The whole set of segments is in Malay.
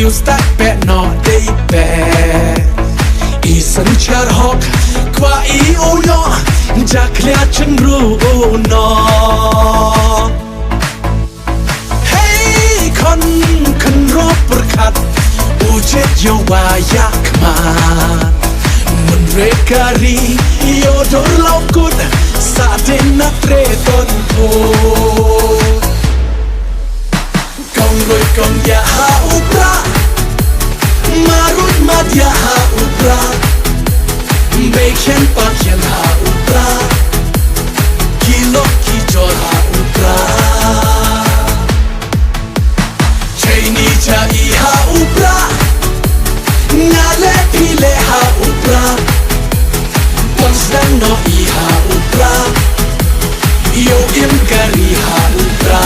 Feels tak pe no day pe Isan char hok Kwa I uyo Jaklia chen ru no Hey kon kan ro berkat Ujet yo wayak man Menrekari yo dor laukut Saden na tre ton po Kong roi kong ya ha upra Marut mad ya ha upra Beken pakyan ha upra Kilo ki jor ha upra Chaini cha I ha upra Ngale pile ha upra Ponsdan no I ha upra Yo im kari ha upra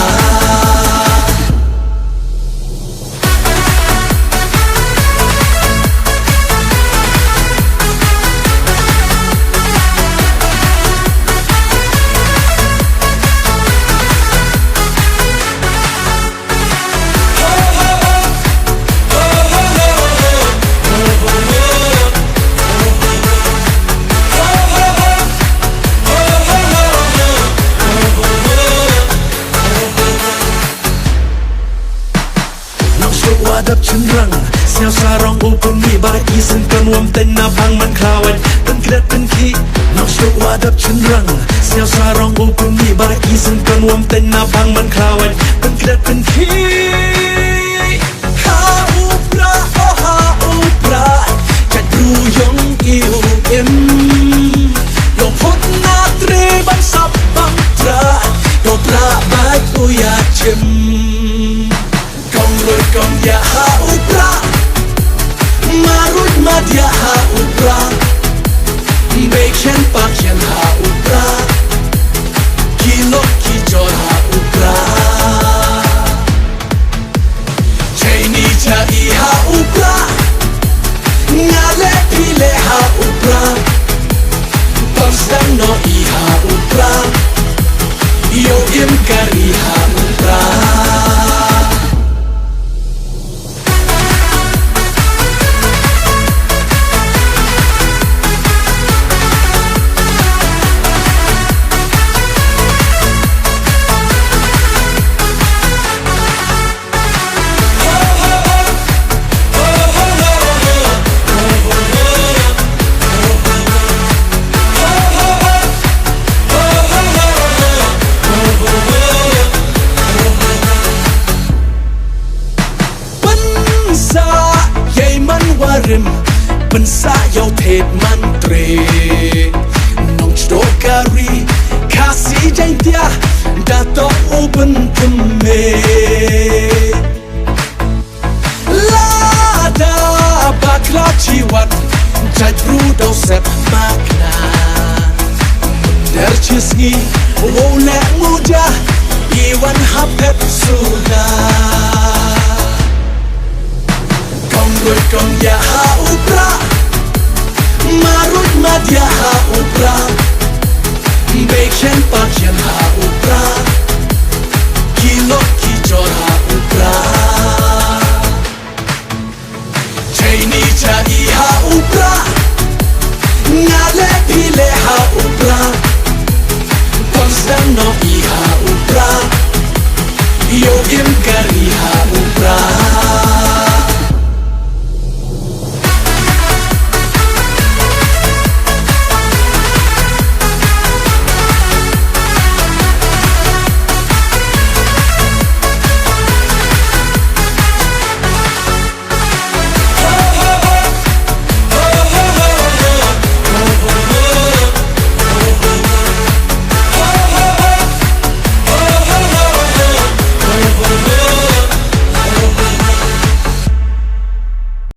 Wadap cenderang Siao sarong upun mi Bara isen kan wam ten na bang man klawan Ten kedat ten ki Nak syuk wadap cenderang Siao sarong upun mi Bara isen kan wam ten na bang man klawan Ten kedat ten ki Ha upra oh ha upra Kat bru yong iu im Yong put na tre bang sap bang tra Yong pra bai uya chim Kong ya ha upra Marut mad ya ha upra Beken pakyan ha upra Kilo ki jor ha upra Chaini cha I ha upra Ngale pile ha upra Ponsdan no I ha upra Yo im kari ha upra Pensa yau thet mantre Nong chdokari Kasi jaintia Dato uben tumme Lada bakla ciwat Jajru dau sep makna Dercisngi Wole muda Iwan hapet sudah Kong ya ha upra Marut mad ya ha upra Beken pak